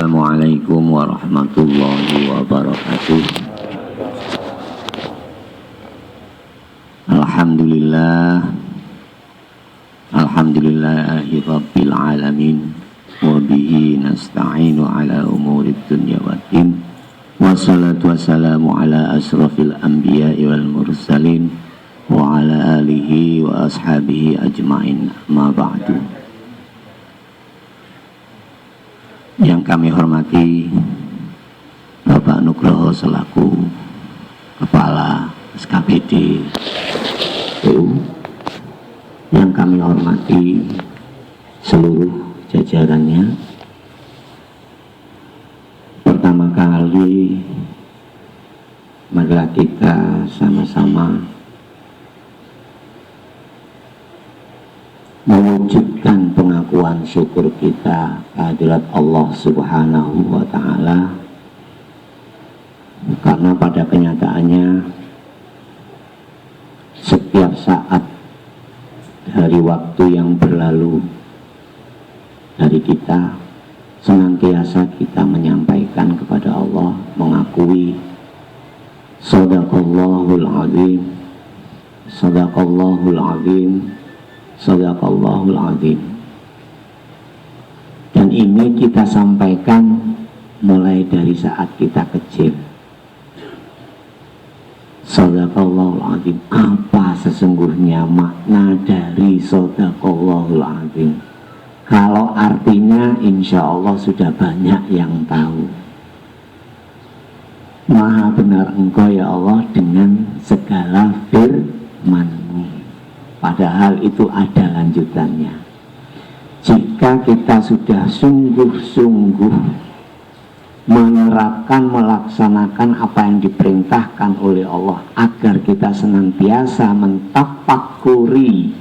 Assalamualaikum warahmatullahi wabarakatuh. Alhamdulillahi rabbil alamin, wa bihi nasta'inu ala umurid dunya waddin, wassalatu wassalamu ala asrafil anbiya'i wal mursalin wa ala alihi wa ashabihi ajma'in, ma ba'du. Yang kami hormati Bapak Nugroho selaku Kepala SKPD PU, yang kami hormati seluruh jajarannya. Pertama kali marilah kita sama-sama mewujudkan pengakuan syukur kita kehadirat Allah Subhanahu wa Ta'ala, karena pada kenyataannya setiap saat dari waktu yang berlalu dari kita, senantiasa kita menyampaikan kepada Allah, mengakui Shadaqallahul Azim, Shadaqallahul Azim, Shadaqallahul Azim. Dan ini kita sampaikan mulai dari saat kita kecil. Shadaqallahul Azim. Apa sesungguhnya makna dari Shadaqallahul Azim? Kalau artinya insya Allah sudah banyak yang tahu. Maha benar Engkau ya Allah dengan segala firman-Mu. Padahal itu ada lanjutannya. Jika kita sudah sungguh-sungguh menerapkan, melaksanakan apa yang diperintahkan oleh Allah, agar kita senantiasa mentafakuri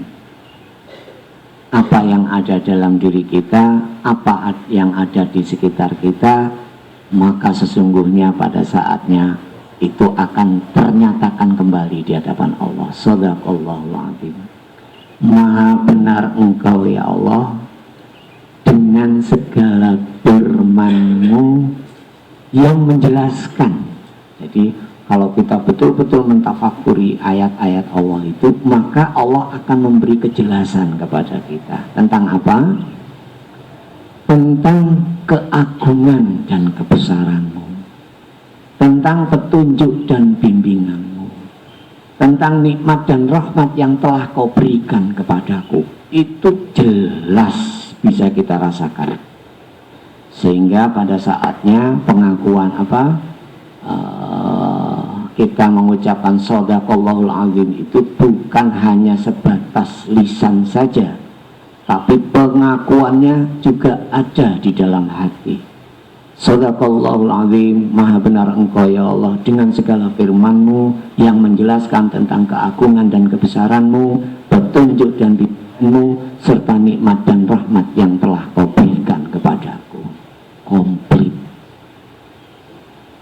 apa yang ada dalam diri kita, apa yang ada di sekitar kita, maka sesungguhnya pada saatnya itu akan ternyatakan kembali di hadapan Allah. Shadaqallahul Azim. Maha benar Engkau ya Allah dengan segala firman-Mu yang menjelaskan. Jadi kalau kita betul-betul mentafakuri ayat-ayat Allah itu, maka Allah akan memberi kejelasan kepada kita. Tentang apa? Tentang keagungan dan kebesaran-Mu, tentang petunjuk dan bimbingan-Mu, tentang nikmat dan rahmat yang telah Kau berikan kepadaku. Itu jelas bisa kita rasakan. Sehingga pada saatnya pengakuan kita mengucapkan Shadaqallahul Azim itu bukan hanya sebatas lisan saja, tapi pengakuannya juga ada di dalam hati. Shadaqallahul Azim. Maha benar Engkau ya Allah dengan segala firman-Mu yang menjelaskan tentang keagungan dan kebesaran-Mu, petunjuk dan bimbingan-Mu, serta nikmat dan rahmat yang telah Kau berikan kepadaku. Komplit.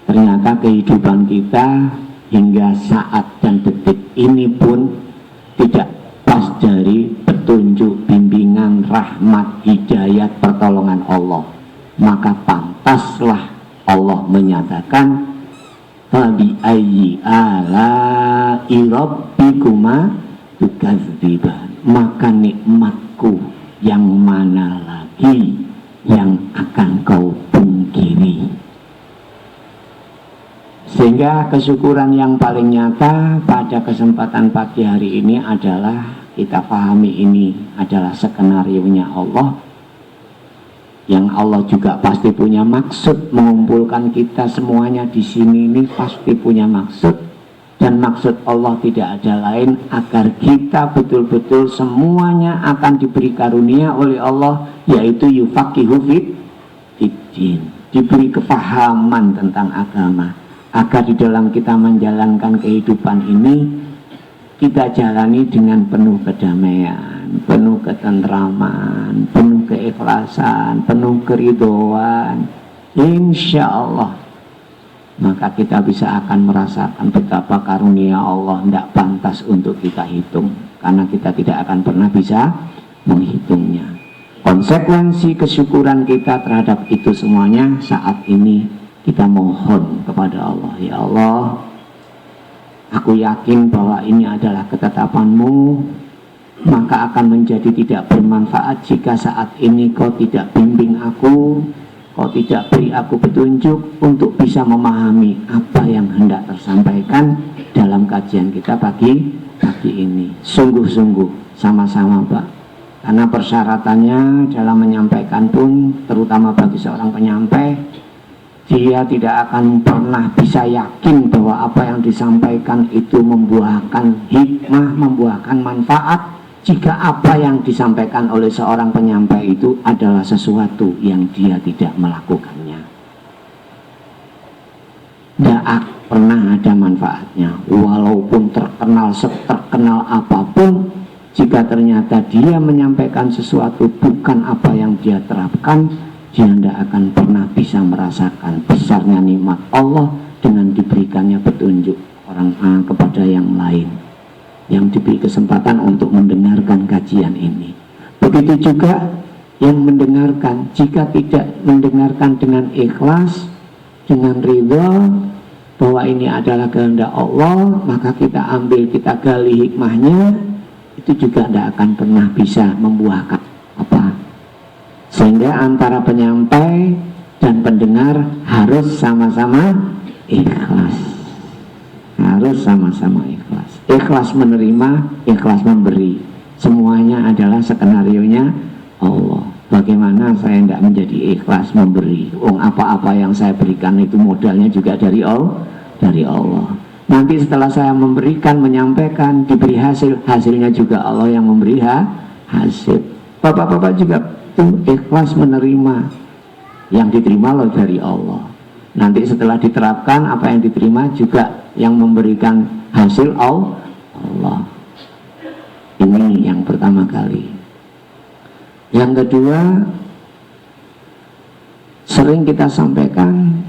Ternyata kehidupan kita hingga saat dan detik ini pun tidak lepas dari petunjuk, bimbingan, rahmat, hidayat, pertolongan Allah. Maka pantaslah Allah menyatakan fabi ayyi ala'i rabbikuma tukadziban. Maka nikmatku yang mana lagi yang akan kau pungkiri. Sehingga kesyukuran yang paling nyata pada kesempatan pagi hari ini adalah kita pahami ini adalah skenario-nya Allah, yang Allah juga pasti punya maksud mengumpulkan kita semuanya di sini. Ini pasti punya maksud, dan maksud Allah tidak ada lain agar kita betul-betul semuanya akan diberi karunia oleh Allah, yaitu yufaqihu fiddin, diberi kepahaman tentang agama, agar di dalam kita menjalankan kehidupan ini kita jalani dengan penuh kedamaian, penuh ketentraman, penuh keikhlasan, penuh keridhaan, insya Allah. Maka kita bisa akan merasakan betapa karunia Allah tidak pantas untuk kita hitung, karena kita tidak akan pernah bisa menghitungnya. Konsekuensi kesyukuran kita terhadap itu semuanya saat ini kita mohon kepada Allah, ya Allah, aku yakin bahwa ini adalah ketetapan-Mu, maka akan menjadi tidak bermanfaat jika saat ini Kau tidak bimbing aku, Kau tidak beri aku petunjuk untuk bisa memahami apa yang hendak tersampaikan dalam kajian kita pagi ini. Sungguh-sungguh sama-sama Pak, karena persyaratannya dalam menyampaikan pun, terutama bagi seorang penyampai, dia tidak akan pernah bisa yakin bahwa apa yang disampaikan itu membuahkan hikmah, membuahkan manfaat, jika apa yang disampaikan oleh seorang penyampai itu adalah sesuatu yang dia tidak melakukannya. Tidak pernah ada manfaatnya, walaupun terkenal apapun, jika ternyata dia menyampaikan sesuatu bukan apa yang dia terapkan, dia tidak akan pernah bisa merasakan besarnya nikmat Allah dengan diberikannya petunjuk orang kepada yang lain, yang diberi kesempatan untuk mendengarkan kajian ini. Begitu juga yang mendengarkan, jika tidak mendengarkan dengan ikhlas, dengan ridha bahwa ini adalah kehendak Allah, maka kita ambil, kita gali hikmahnya, itu juga tidak akan pernah bisa membuahkan apa. Sehingga antara penyampai dan pendengar harus sama-sama ikhlas, harus sama-sama ikhlas. Ikhlas menerima, ikhlas memberi, semuanya adalah skenarionya Allah. Bagaimana saya tidak menjadi ikhlas memberi? Apa-apa yang saya berikan itu modalnya juga dari Allah. Nanti setelah saya memberikan, menyampaikan, diberi hasil, hasilnya juga Allah yang memberi hasil. Bapak-bapak juga itu ikhlas menerima, yang diterima loh dari Allah. Nanti setelah diterapkan, apa yang diterima juga yang memberikan hasil Allah. Ini yang pertama kali. Yang kedua, sering kita sampaikan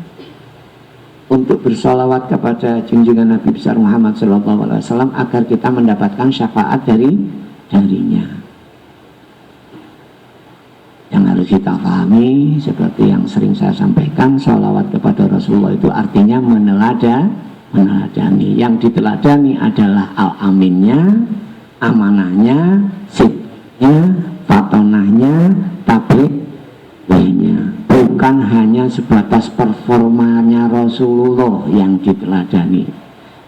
untuk bersolawat kepada junjungan Nabi besar Muhammad SAW agar kita mendapatkan syafaat darinya. Yang harus kita pahami, seperti yang sering saya sampaikan, sholawat kepada Rasulullah itu artinya meneladani. Yang diteladani adalah al-aminnya, amanahnya, sidnya, fatonahnya, tablighnya. Bukan hanya sebatas performanya Rasulullah yang diteladani.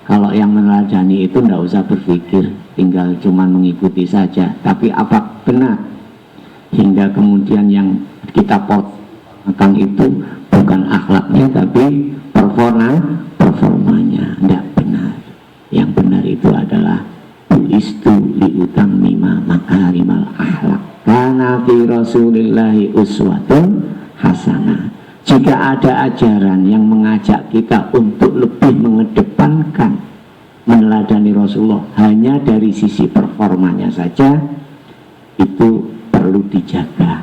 Kalau yang meneladani itu tidak usah berpikir, tinggal cuma mengikuti saja. Tapi apa benar? Hingga kemudian yang kita akan itu bukan akhlaknya tapi performanya. Tidak benar. Yang benar itu adalah buistu liutammima makarimal akhlak. Kana fi Rasulillahi uswatun hasanah. Jika ada ajaran yang mengajak kita untuk lebih mengedepankan meneladani Rasulullah hanya dari sisi performanya saja, itu perlu dijaga,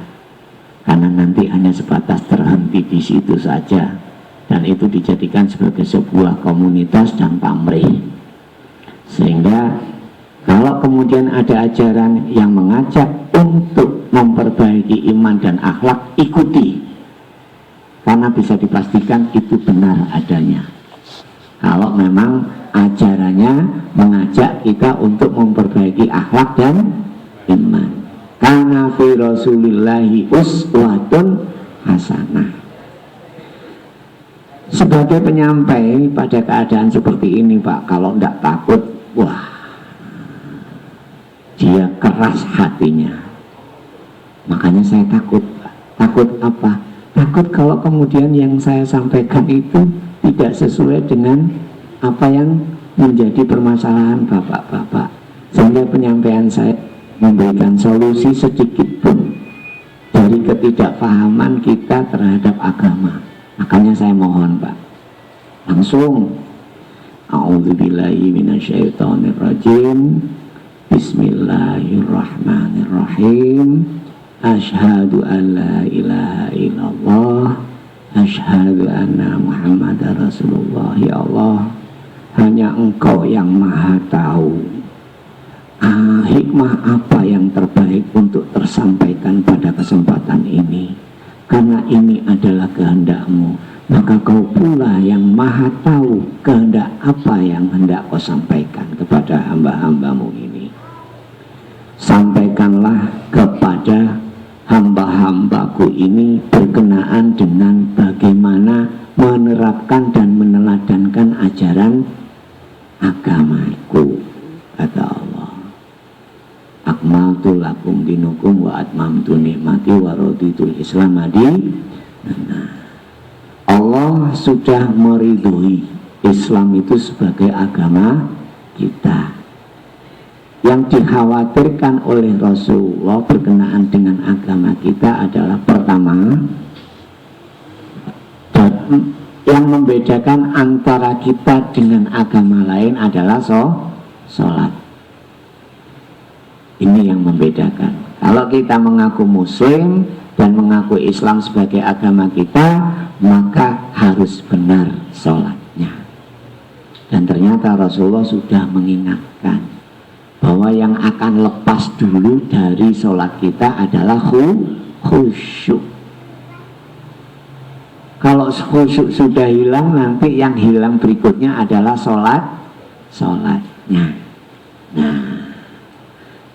karena nanti hanya sebatas terhenti di situ saja, dan itu dijadikan sebagai sebuah komunitas dan pamrih. Sehingga kalau kemudian ada ajaran yang mengajak untuk memperbaiki iman dan akhlak, ikuti, karena bisa dipastikan itu benar adanya. Kalau memang ajarannya mengajak kita untuk memperbaiki akhlak dan iman. Kana fi Rasulillahi uswatun hasanah. Sebagai penyampai pada keadaan seperti ini Pak, kalau tidak takut, wah, dia keras hatinya. Makanya saya takut Pak. Takut apa? Takut kalau kemudian yang saya sampaikan itu tidak sesuai dengan apa yang menjadi permasalahan bapak-bapak, sehingga penyampaian saya memberikan solusi sedikit pun dari ketidakpahaman kita terhadap agama. Makanya saya mohon Pak, langsung a'udzubillahi minasyaitonirrajim, bismillahirrahmanirrahim, asyhadu an la ilaha illallah, asyhadu anna muhammadar rasulullah. Ya Allah, hanya Engkau yang maha tahu hikmah apa yang terbaik untuk tersampaikan pada kesempatan ini. Karena ini adalah kehendak-Mu, maka Kau pula yang maha tahu kehendak apa yang hendak Kau sampaikan kepada hamba-hamba-Mu ini. Sampaikanlah kepada hamba-hambaku ini berkenaan dengan bagaimana menerapkan dan meneladankan ajaran agamaku, kata Allah. Akmaltu lakum dinukum wa atmamtu nikmati wa raditul Islam adi. Allah sudah meridhoi Islam itu sebagai agama kita. Yang dikhawatirkan oleh Rasulullah berkenaan dengan agama kita adalah pertama, dan yang membedakan antara kita dengan agama lain adalah sholat. Ini yang membedakan. Kalau kita mengaku Muslim dan mengaku Islam sebagai agama kita, maka harus benar sholatnya. Dan ternyata Rasulullah sudah mengingatkan bahwa yang akan lepas dulu dari sholat kita adalah khusyuk. Kalau khusyuk sudah hilang, nanti yang hilang berikutnya adalah sholatnya. Nah,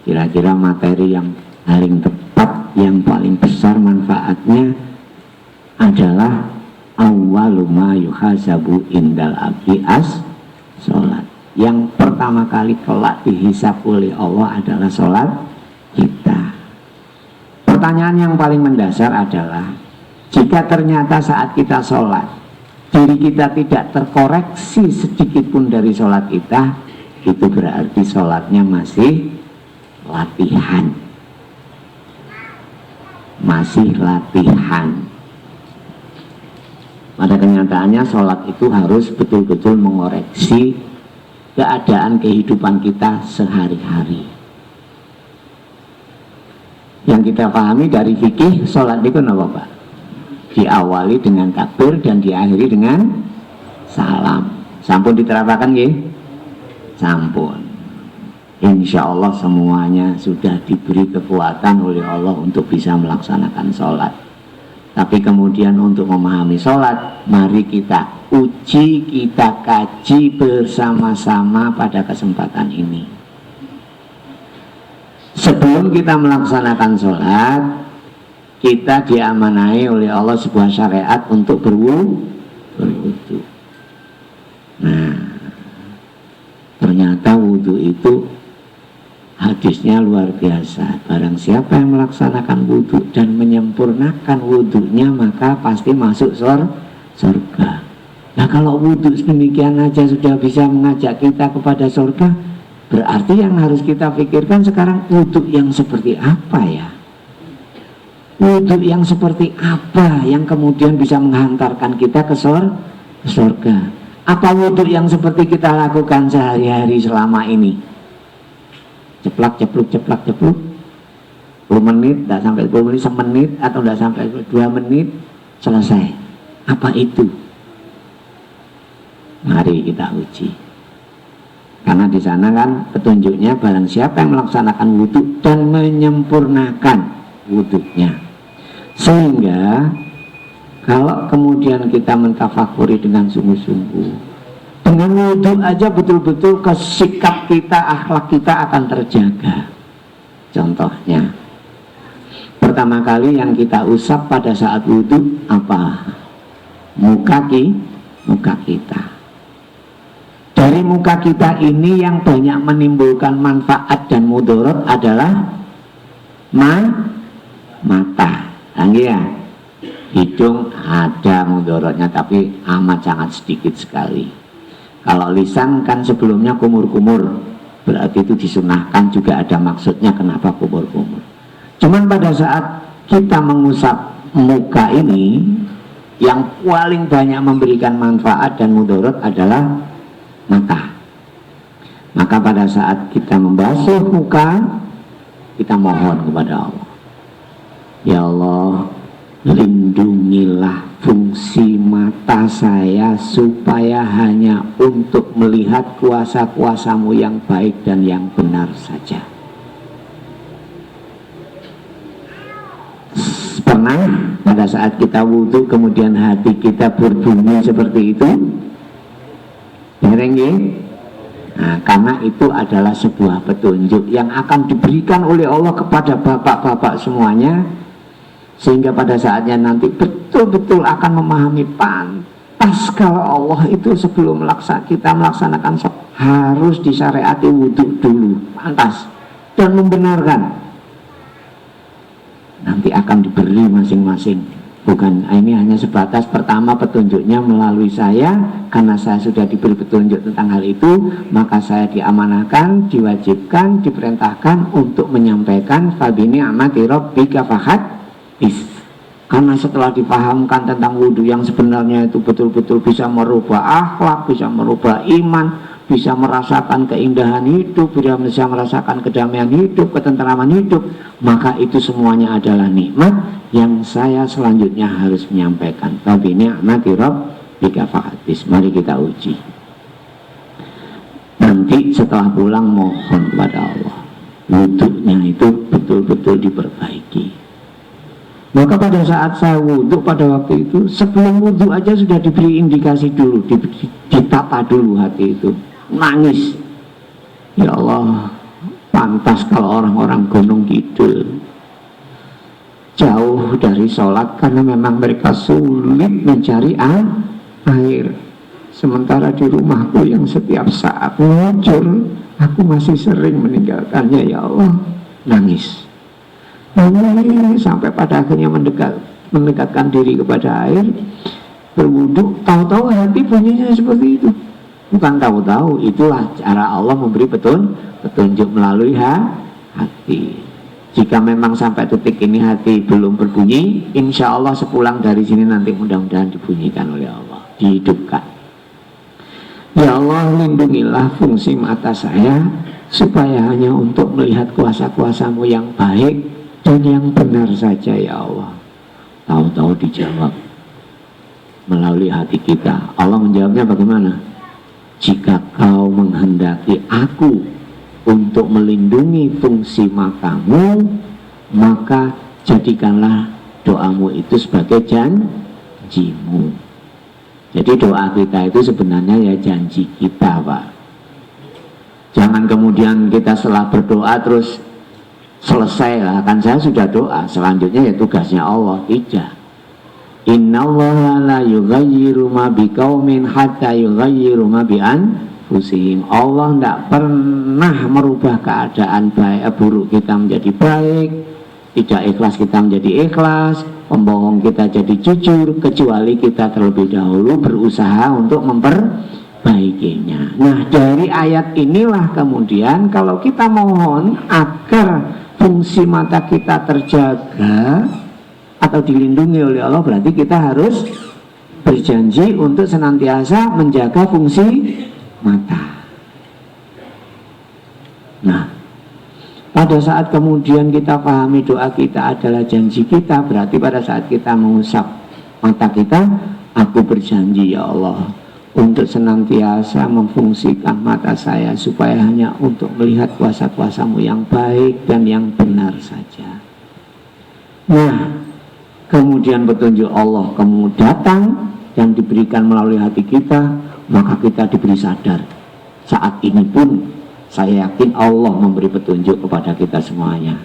kira-kira materi yang paling tepat, yang paling besar manfaatnya adalah awwalu ma yuhasabu indal abdi sholat. Yang pertama kali kelak dihisab oleh Allah adalah sholat kita. Pertanyaan yang paling mendasar adalah, jika ternyata saat kita sholat diri kita tidak terkoreksi sedikit pun dari sholat kita, itu berarti sholatnya masih latihan. Masih latihan. Pada kenyataannya sholat itu harus betul-betul mengoreksi keadaan kehidupan kita sehari-hari. Yang kita pahami dari fikih, sholat itu apa, Pak? Diawali dengan takbir dan diakhiri dengan salam. Sampun diterapkan ya? Sampun. Insya Allah semuanya sudah diberi kekuatan oleh Allah untuk bisa melaksanakan sholat. Tapi kemudian untuk memahami sholat, mari kita uji, kita kaji bersama-sama pada kesempatan ini. Sebelum kita melaksanakan sholat, kita diamanai oleh Allah sebuah syariat untuk berwudu. Nah, ternyata wudu itu hadisnya luar biasa. Barang siapa yang melaksanakan wudu dan menyempurnakan wudunya, maka pasti masuk surga. Nah, kalau wudu demikian aja sudah bisa mengajak kita kepada surga, berarti yang harus kita pikirkan sekarang wudu yang seperti apa ya? Wudu yang seperti apa yang kemudian bisa menghantarkan kita ke surga? Apa wudu yang seperti kita lakukan sehari-hari selama ini? Ceplak, cepluk, 10 menit, tidak sampai 10 menit, semenit, atau tidak sampai 2 menit, selesai. Apa itu? Mari kita uji. Karena di sana kan petunjuknya, barang siapa yang melaksanakan wudhu dan menyempurnakan wudhunya. Sehingga kalau kemudian kita mentafakuri dengan sungguh-sungguh, dengan wudhu aja betul-betul sikap kita, akhlak kita akan terjaga. Contohnya, pertama kali yang kita usap pada saat wudhu apa? Muka kita. Dari muka kita ini yang banyak menimbulkan manfaat dan mudarat adalah mata. Ya, hidung ada mudaratnya tapi amat sangat sedikit sekali. Kalau lisan kan sebelumnya kumur-kumur, berarti itu disunahkan, juga ada maksudnya kenapa kumur-kumur. Cuman pada saat kita mengusap muka ini, yang paling banyak memberikan manfaat dan mudarat adalah mata. Maka pada saat kita membasuh muka, kita mohon kepada Allah, ya Allah, lindungilah fungsi mata mata saya supaya hanya untuk melihat kuasa-kuasamu yang baik dan yang benar saja. Pernah pada saat kita wudhu kemudian hati kita berbunyi seperti itu? Nah, karena itu adalah sebuah petunjuk yang akan diberikan oleh Allah kepada bapak-bapak semuanya, sehingga pada saatnya nanti betul-betul akan memahami pantas kalau Allah itu sebelum kita melaksanakan harus disyariati wudhu dulu, pantas, dan membenarkan. Nanti akan diberi masing-masing. Bukan, ini hanya sebatas pertama petunjuknya melalui saya, karena saya sudah diberi petunjuk tentang hal itu, maka saya diamanahkan, diwajibkan, diperintahkan untuk menyampaikan fabini amati rabbika fahadits. Karena setelah dipahamkan tentang wudhu yang sebenarnya itu betul-betul bisa merubah akhlak, bisa merubah iman, bisa merasakan keindahan hidup, bisa merasakan kedamaian hidup, ketentraman hidup, maka itu semuanya adalah nikmat yang saya selanjutnya harus menyampaikan. Tapi ni'mati rabbika fahadits. Mari kita uji. Nanti setelah pulang mohon kepada Allah wudhunya itu betul-betul diperbaiki. Maka pada saat saya wudhu pada waktu itu, sebelum wudhu aja sudah diberi indikasi dulu, ditata dulu hati itu, nangis. Ya Allah, pantas kalau orang-orang Gunung Kidul jauh dari sholat karena memang mereka sulit mencari air. Sementara di rumahku yang setiap saat muncul, aku masih sering meninggalkannya. Ya Allah, nangis. Sampai pada akhirnya mendekatkan diri kepada air, berwudhu, tahu-tahu hati bunyinya seperti itu. Bukan tahu-tahu, itulah cara Allah memberi petunjuk melalui hati. Jika memang sampai titik ini hati belum berbunyi, insya Allah sepulang dari sini nanti mudah-mudahan dibunyikan oleh Allah, dihidupkan. Ya Allah, lindungilah fungsi mata saya supaya hanya untuk melihat kuasa-kuasamu yang baik dan yang benar saja. Ya Allah, tahu-tahu dijawab melalui hati kita. Allah menjawabnya bagaimana? Jika kau menghendaki aku untuk melindungi fungsi matamu, maka jadikanlah doamu itu sebagai janjimu. Jadi doa kita itu sebenarnya ya janji kita, Pak. Jangan kemudian kita setelah berdoa terus selesai lah, kan saya sudah doa, selanjutnya ya tugasnya Allah. Tidak. Innallaha la yughayyiru ma biqaumin hatta yughayyiru ma bi anfusihim. Allah tidak pernah merubah keadaan buruk kita menjadi baik, tidak ikhlas kita menjadi ikhlas, pembohong kita jadi jujur, kecuali kita terlebih dahulu berusaha untuk memperbaikinya. Nah, dari ayat inilah kemudian kalau kita mohon agar fungsi mata kita terjaga atau dilindungi oleh Allah, berarti kita harus berjanji untuk senantiasa menjaga fungsi mata. Nah, pada saat kemudian kita pahami doa kita adalah janji kita, berarti pada saat kita mengusap mata kita, aku berjanji ya Allah untuk senantiasa memfungsikan mata saya supaya hanya untuk melihat kuasa-kuasamu yang baik dan yang benar saja. Nah, kemudian petunjuk Allah kemudian datang yang diberikan melalui hati kita, maka kita diberi sadar. Saat ini pun saya yakin Allah memberi petunjuk kepada kita semuanya,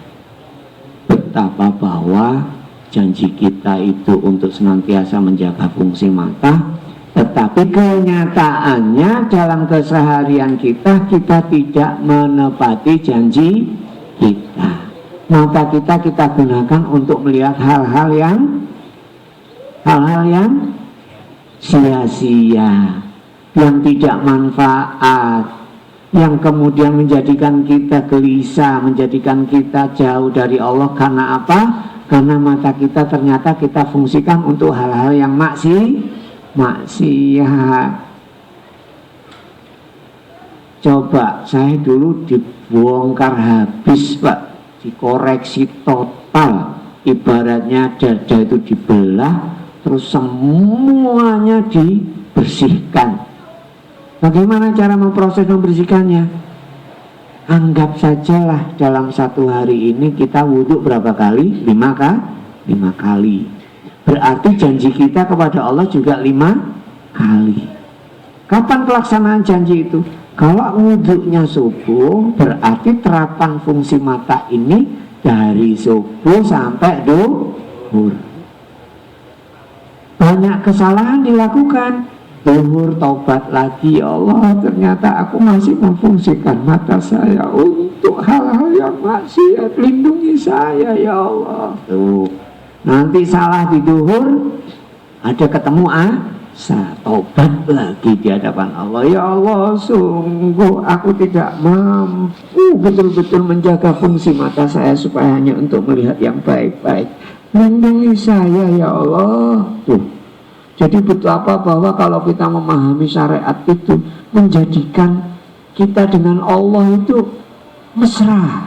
betapa bahwa janji kita itu untuk senantiasa menjaga fungsi mata, tetapi kenyataannya dalam keseharian kita tidak menepati janji kita. Mata kita gunakan untuk melihat hal-hal yang sia-sia, yang tidak manfaat, yang kemudian menjadikan kita gelisah, menjadikan kita jauh dari Allah. Karena apa? Karena mata kita ternyata kita fungsikan untuk hal-hal yang maksiat. Coba saya dulu dibongkar habis, Pak, dikoreksi total, ibaratnya dada itu dibelah, terus semuanya dibersihkan. Bagaimana cara memproses membersihkannya? Anggap sajalah dalam satu hari ini kita wudhu berapa kali? 5 kali. Berarti janji kita kepada Allah juga 5 kali. Kapan pelaksanaan janji itu? Kalau wudhunya subuh, berarti terapan fungsi mata ini dari subuh sampai duhur. Banyak kesalahan dilakukan. Duhur taubat lagi, ya Allah, ternyata aku masih memfungsikan mata saya untuk hal-hal yang maksiat, lindungi saya ya Allah. Tuh, nanti salah di duhur, ada ketemu saya taubat lagi di hadapan Allah. Ya Allah, sungguh aku tidak mampu betul-betul menjaga fungsi mata saya supaya hanya untuk melihat yang baik-baik. Lindungi saya ya Allah. Tuh. Jadi betapa bahwa kalau kita memahami syariat itu menjadikan kita dengan Allah itu mesra,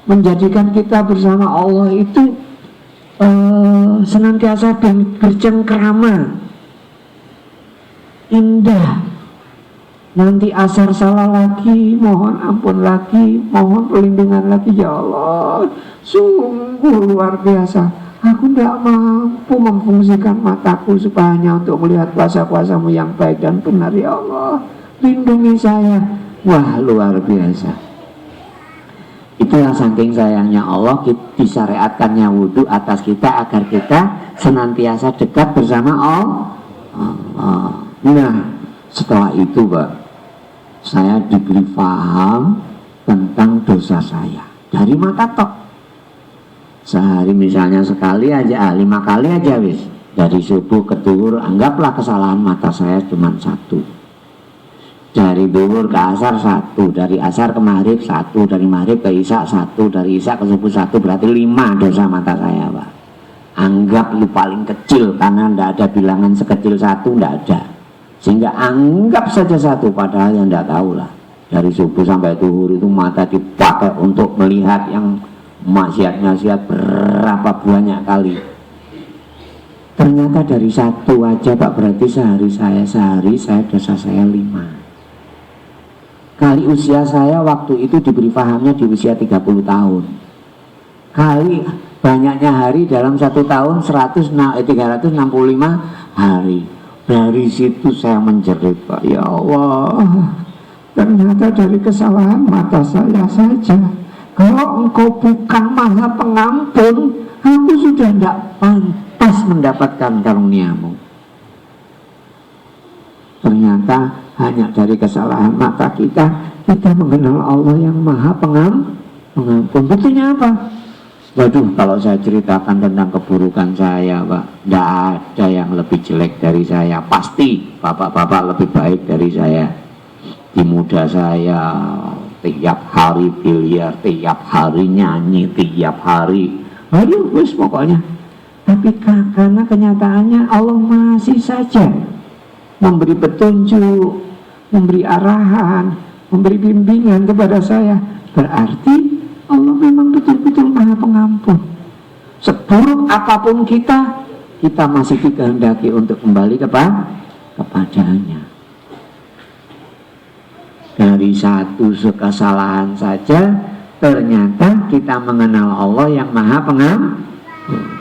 menjadikan kita bersama Allah itu senantiasa bercengkrama, indah. Nanti asar salah lagi, mohon ampun lagi, mohon perlindungan lagi, ya Allah, sungguh luar biasa. Aku tidak mampu memfungsikan mataku supaya hanya untuk melihat kuasa-kuasamu yang baik dan benar, ya Allah, lindungi saya. Wah, luar biasa. Itulah saking sayangnya Allah disyariatkannya wudhu atas kita agar kita senantiasa dekat bersama Allah. Nah, setelah itu Pak, saya diberi paham tentang dosa saya dari mata tok. Sehari misalnya sekali aja, 5 kali aja wis. Dari subuh ke duhur, anggaplah kesalahan mata saya cuma 1. Dari duhur ke asar 1, dari asar ke maghrib 1, dari maghrib ke isya 1, dari isya ke subuh 1, berarti 5 dosa mata saya Pak. Anggap lu paling kecil, karena tidak ada bilangan sekecil 1, tidak ada. Sehingga anggap saja 1, padahal yang tidak tahu lah. Dari subuh sampai duhur itu mata dipakai untuk melihat yang maksiat-maksiat berapa banyak kali. Ternyata dari 1 aja Pak, berarti sehari saya dosa saya 5 kali. Usia saya waktu itu diberi pahamnya di usia 30 tahun. Kali banyaknya hari dalam 1 tahun 365 hari. Dari situ saya menjerit Pak, ya Allah, ternyata dari kesalahan mata saya saja. Kalau engkau bukan Maha Pengampun, aku sudah tidak pantas mendapatkan karunia-Mu. Ternyata hanya dari kesalahan mata kita mengenal Allah yang Maha Pengampun. Buktinya apa? Waduh, kalau saya ceritakan tentang keburukan saya Pak, tidak ada yang lebih jelek dari saya. Pasti bapak-bapak lebih baik dari saya. Di muda saya tiap hari biliar, tiap hari nyanyi, tiap hari, aduh wis pokoknya. Tapi karena kenyataannya Allah masih saja memberi petunjuk, memberi arahan, memberi bimbingan kepada saya. Berarti Allah memang betul-betul Maha Pengampun. Seburuk apapun kita masih dikehendaki untuk kembali kepadanya. Dari 1 kesalahan saja ternyata kita mengenal Allah yang Maha Pengampun.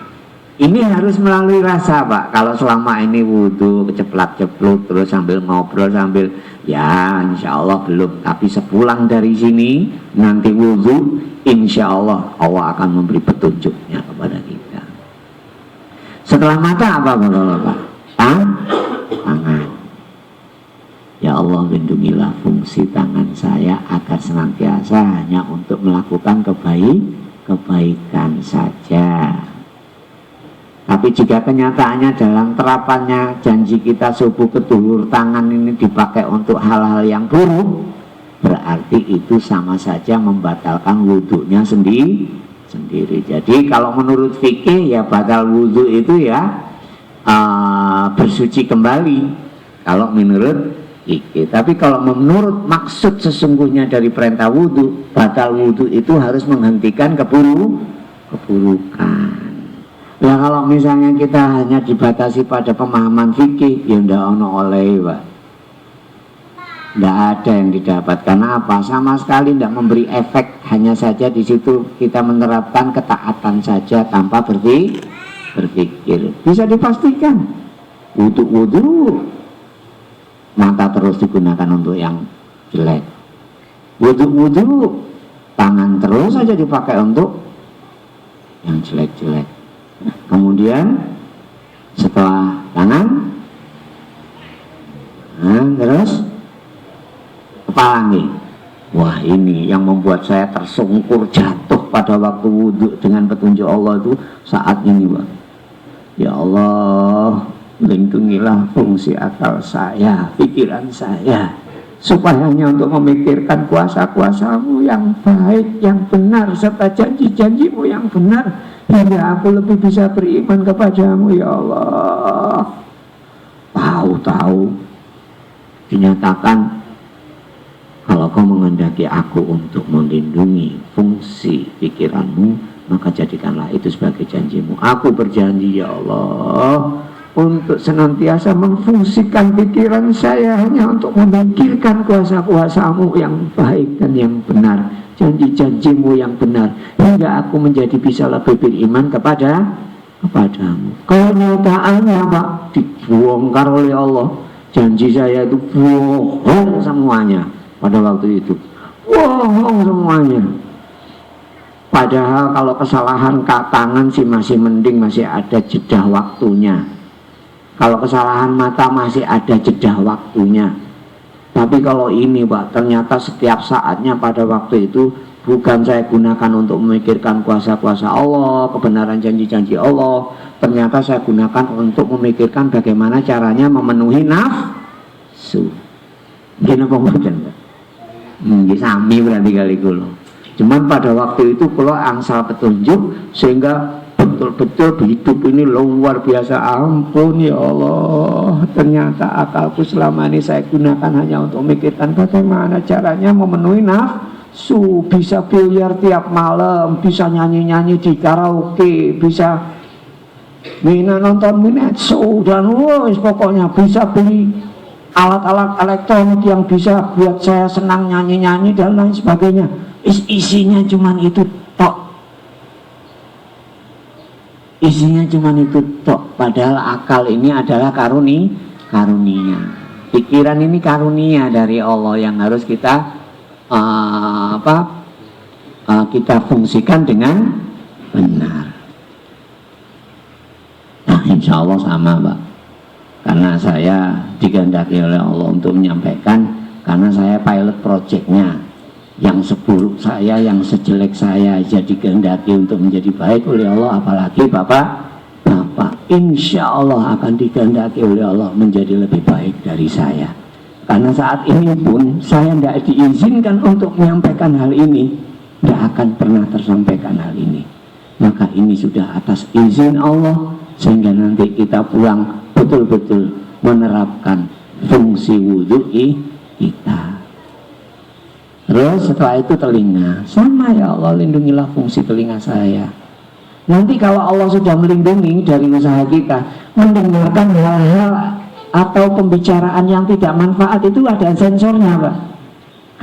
Ini harus melalui rasa Pak. Kalau selama ini wudhu keceplak-cepluk terus sambil ngobrol sambil ya insya Allah belum. Tapi sepulang dari sini nanti wudhu, insya Allah Allah akan memberi petunjuknya kepada kita. Setelah mata apa Bapak-bapak? Tangan. Ya Allah, lindungilah fungsi tangan saya agar senantiasa hanya untuk melakukan kebaikan saja. Tapi jika kenyataannya dalam terapannya janji kita subuh ke duhur tangan ini dipakai untuk hal-hal yang buruk, berarti itu sama saja membatalkan wudhunya sendiri. Jadi kalau menurut fikih ya batal wudhu itu ya bersuci kembali. Kalau menurut tapi kalau menurut maksud sesungguhnya dari perintah wudhu, batal wudhu itu harus menghentikan keburukan. Ya kalau misalnya kita hanya dibatasi pada pemahaman fikih, ya ndak ono oleh, Pak. Ndak ada yang didapat. Karena apa? Sama sekali ndak memberi efek. Hanya saja di situ kita menerapkan ketaatan saja tanpa berpikir. Bisa dipastikan. Wudu mata terus digunakan untuk yang jelek. Wudu tangan terus saja dipakai untuk yang jelek-jelek. Kemudian setelah tangan, terus kepala nih. Wah, ini yang membuat saya tersungkur jatuh pada waktu wudhu dengan petunjuk Allah itu saat ini, Pak. Ya Allah, lindungilah fungsi akal saya, pikiran saya, supaya hanya untuk memikirkan kuasa-kuasamu yang baik, yang benar, serta janji-janjimu yang benar, hingga aku lebih bisa beriman kepadamu, ya Allah. Tahu-tahu dinyatakan, kalau kau menghendaki aku untuk melindungi fungsi pikiranmu, maka jadikanlah itu sebagai janjimu. Aku berjanji, ya Allah, untuk senantiasa memfungsikan pikiran saya hanya untuk memikirkan kuasa-kuasamu yang baik dan yang benar, janji-janjimu yang benar, hingga aku menjadi bisa lebih beriman kepadamu. Kenyataannya, Pak, dibongkar oleh Allah. Janji saya itu bohong semuanya pada waktu itu. Bohong semuanya. Padahal kalau kesalahan tangan sih masih mending, masih ada jeda waktunya. Kalau kesalahan mata masih ada jeda waktunya. Tapi kalau ini, Pak, ternyata setiap saatnya pada waktu itu bukan saya gunakan untuk memikirkan kuasa-kuasa Allah, kebenaran janji-janji Allah. Ternyata saya gunakan untuk memikirkan bagaimana caranya memenuhi nafsu. Gini apa mungkin, Pak? Sami berarti kali kulo. Cuman pada waktu itu kulo angsal petunjuk sehingga betul-betul hidup ini luar biasa. Ampun ya Allah, ternyata akalku selama ini saya gunakan hanya untuk memikirkan bagaimana caranya memenuhi nafsu. Bisa biliar tiap malam, bisa nyanyi-nyanyi di karaoke, bisa nonton minetsu, dan pokoknya bisa beli alat-alat elektronik yang bisa buat saya senang nyanyi-nyanyi dan lain sebagainya. Isinya cuman itu tok. Isinya cuman itu tok. Padahal akal ini adalah karunia. Pikiran ini karunia dari Allah yang harus kita kita fungsikan dengan benar. Nah, insya Allah sama, Pak. Karena saya dikehendaki oleh Allah untuk menyampaikan, karena saya pilot projectnya. Yang seburuk saya, yang sejelek saya, jadi kehendaki untuk menjadi baik oleh Allah. Apalagi Bapak insya Allah akan dikehendaki oleh Allah menjadi lebih baik dari saya. Karena saat ini pun saya tidak diizinkan untuk menyampaikan hal ini, tidak akan pernah tersampaikan hal ini. Maka ini sudah atas izin Allah, sehingga nanti kita pulang betul-betul menerapkan fungsi wudhu kita. Terus setelah itu telinga, sama ya Allah, lindungilah fungsi telinga saya. Nanti kalau Allah sudah melindungi dari usaha kita, mendengarkan hal-hal atau pembicaraan yang tidak manfaat itu ada sensornya, Pak.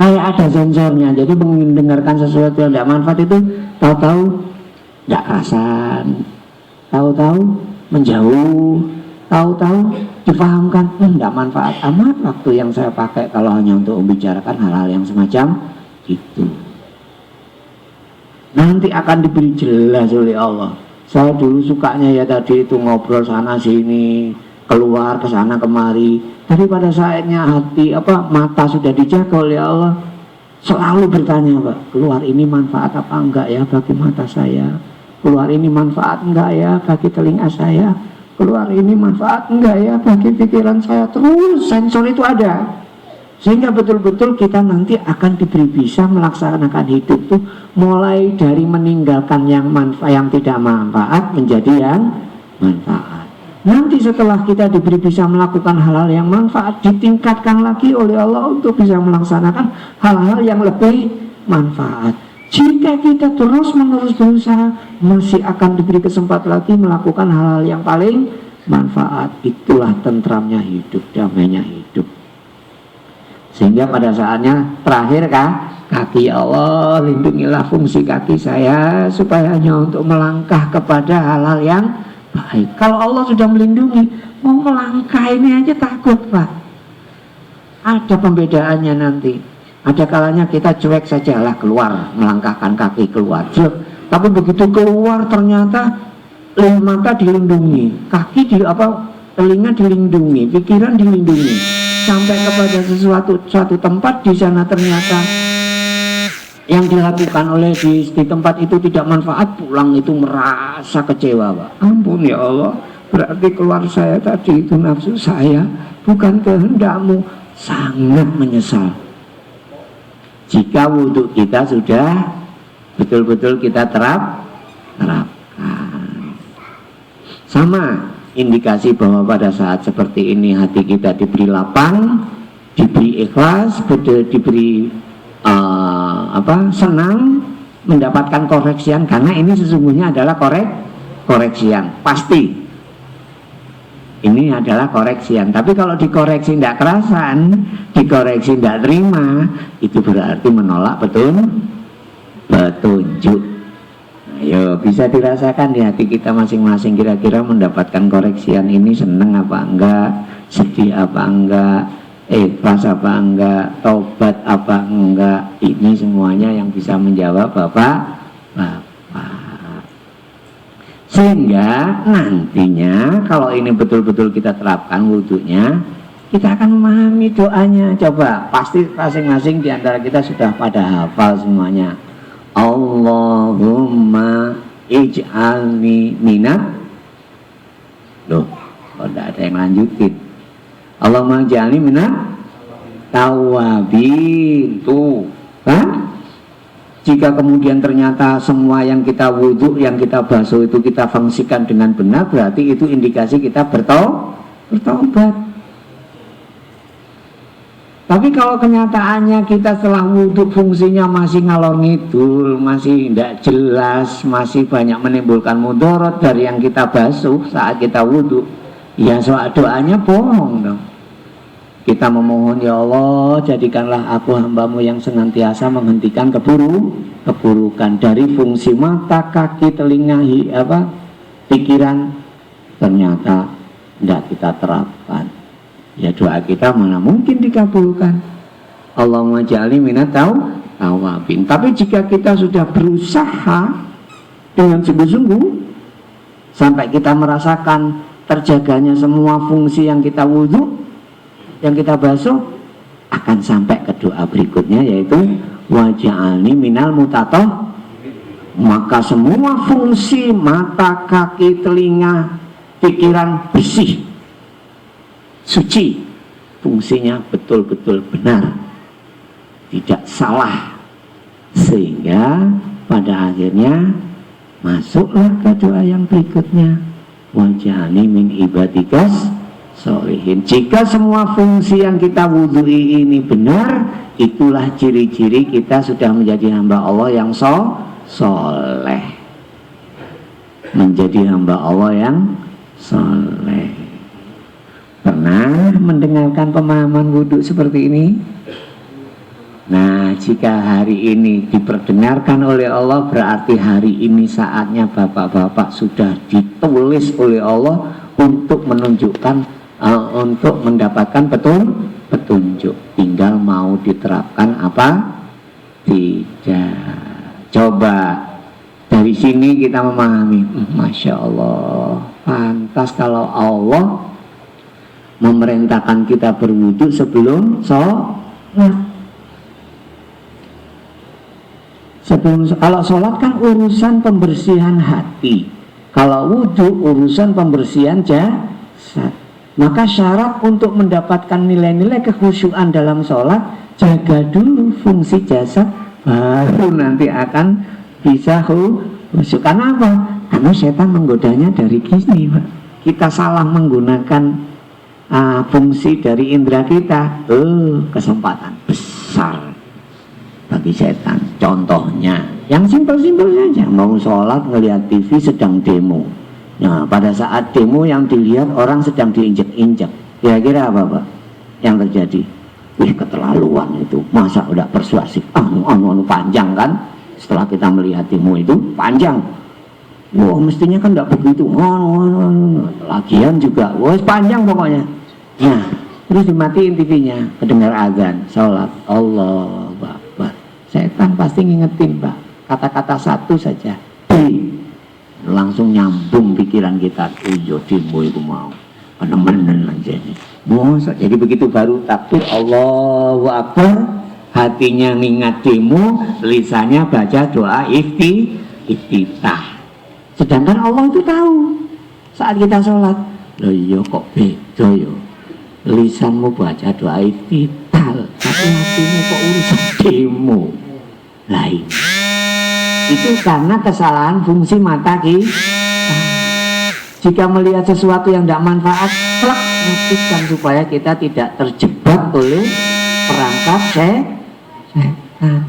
Kayak ada sensornya. Jadi mendengarkan sesuatu yang tidak manfaat itu tahu-tahu tidak rasan, tahu-tahu menjauh, tahu-tahu dipahamkan tidak manfaat amat waktu yang saya pakai kalau hanya untuk membicarakan hal-hal yang semacam itu. Nanti akan diberi jelas oleh Allah. Saya dulu sukanya ya tadi itu ngobrol sana sini, keluar ke sana kemari. Tapi pada saatnya hati mata sudah dijaga oleh Allah, selalu bertanya, Pak, keluar ini manfaat apa enggak ya bagi mata saya? Keluar ini manfaat enggak ya bagi telinga saya? Keluar ini manfaat enggak ya bagi pikiran saya? Terus sensor itu ada, sehingga betul-betul kita nanti akan diberi bisa melaksanakan hidup tuh mulai dari meninggalkan yang tidak manfaat menjadi yang manfaat. Nanti setelah kita diberi bisa melakukan hal-hal yang manfaat, ditingkatkan lagi oleh Allah untuk bisa melaksanakan hal-hal yang lebih manfaat. Jika kita terus-menerus berusaha, masih akan diberi kesempatan lagi melakukan hal-hal yang paling manfaat. Itulah tentramnya hidup, damainya hidup. Sehingga pada saatnya terakhir kaki, ya Allah lindungilah fungsi kaki saya supaya hanya untuk melangkah kepada hal-hal yang baik. Kalau Allah sudah melindungi, mau melangkah ini aja takut, Pak. Ada pembedaannya nanti. Ada kalanya kita cuek sajalah keluar, melangkahkan kaki keluar. Tapi begitu keluar ternyata mata dilindungi, kaki telinga dilindungi, pikiran dilindungi. Sampai kepada suatu tempat, di sana ternyata yang dilakukan oleh di tempat itu tidak manfaat, pulang itu merasa kecewa, Pak. Ampun ya Allah, berarti keluar saya tadi itu nafsu saya, bukan kehendakmu. Sangat menyesal. Jika wudhu kita sudah betul-betul kita terapkan. Sama indikasi bahwa pada saat seperti ini hati kita diberi lapang, diberi ikhlas, diberi senang, mendapatkan koreksian, karena ini sesungguhnya adalah koreksian pasti. Ini adalah koreksian. Tapi kalau dikoreksi tidak kerasan, dikoreksi tidak terima, itu berarti menolak petunjuk. Ayo, bisa dirasakan di hati kita masing-masing, kira-kira mendapatkan koreksian ini seneng apa enggak, sedih apa enggak, ikhlas apa enggak, tobat apa enggak. Ini semuanya yang bisa menjawab Bapak. Sehingga nantinya kalau ini betul-betul kita terapkan wudhunya, kita akan memahami doanya. Coba, pasti masing-masing di antara kita sudah pada hafal semuanya. Allahumma ij'alni minat. Loh, kok tidak ada yang lanjutin? Allahumma ij'alni minat tawabin. Tuh, kan? Jika kemudian ternyata semua yang kita wudhu, yang kita basuh itu kita fungsikan dengan benar, berarti itu indikasi kita bertobat. Tapi kalau kenyataannya kita setelah wudhu fungsinya masih ngalor ngidul, masih tidak jelas, masih banyak menimbulkan mudarat dari yang kita basuh saat kita wudhu, ya soal doanya bohong dong. Kita memohon, ya Allah jadikanlah aku hambamu yang senantiasa menghentikan keburukan dari fungsi mata, kaki, telinga, pikiran. Ternyata tidak kita terapkan. Ya doa kita mana mungkin dikabulkan. Allahumma ja'alni minat tawabin. Tapi jika kita sudah berusaha dengan sungguh-sungguh sampai kita merasakan terjaganya semua fungsi yang kita wudhu, yang kita basuh, akan sampai ke doa berikutnya, yaitu waj'alni minal mutatoh. Maka semua fungsi mata, kaki, telinga, pikiran bersih, suci, fungsinya betul-betul benar, tidak salah, sehingga pada akhirnya masuklah ke doa yang berikutnya, waj'alni min ibadikas solihin. Jika semua fungsi yang kita wudhui ini benar, itulah ciri-ciri kita sudah menjadi hamba Allah yang soleh. Menjadi hamba Allah yang soleh. Pernah mendengarkan pemahaman wudhu seperti ini? Nah, jika hari ini diperdengarkan oleh Allah, berarti hari ini saatnya bapak-bapak sudah ditulis oleh Allah untuk menunjukkan, untuk mendapatkan petunjuk. Tinggal mau diterapkan apa tidak. Coba dari sini kita memahami, Masya Allah, pantas kalau Allah memerintahkan kita berwudu sebelum sholat. Kalau sholat kan urusan pembersihan hati, kalau wudu urusan pembersihan jasad. Maka syarat untuk mendapatkan nilai-nilai kekhusyuan dalam sholat, jaga dulu fungsi jasad, baru nanti akan bisa khusyuk. Karena apa? Karena setan menggodanya dari sini, Pak. Kita salah menggunakan fungsi dari indera kita, kesempatan besar. bagi setan. Contohnya yang simpel-simpel saja, mau sholat ngelihat TV sedang demo. Nah, pada saat demo yang dilihat orang sedang diinjek-injek, kira-kira apa Pak yang terjadi? Wih, keterlaluan itu, masa udah persuasif, anu panjang kan? Setelah kita melihat demo itu panjang, wah mestinya kan tidak begitu, lagian juga, wah panjang pokoknya. Nah, terus dimatiin TV-nya, kedengar azan, sholat, Allah Akbar. Setan pasti ngingetin Pak, kata-kata satu saja, langsung nyambung pikiran kita, yo demo itu mau penemenan aja nih. Jadi begitu baru takbir Allahu Akbar, hatinya ngingat demo, lisannya baca doa iftitah. Sedangkan Allah itu tahu saat kita sholat. Loh iya kok beda yo, lisanmu baca doa iftitah tapi hatimu kok urusan demo lain. Itu karena kesalahan fungsi mata kita. Jika melihat sesuatu yang tidak manfaat, plak, matikan supaya kita tidak terjebak oleh perangkap setan.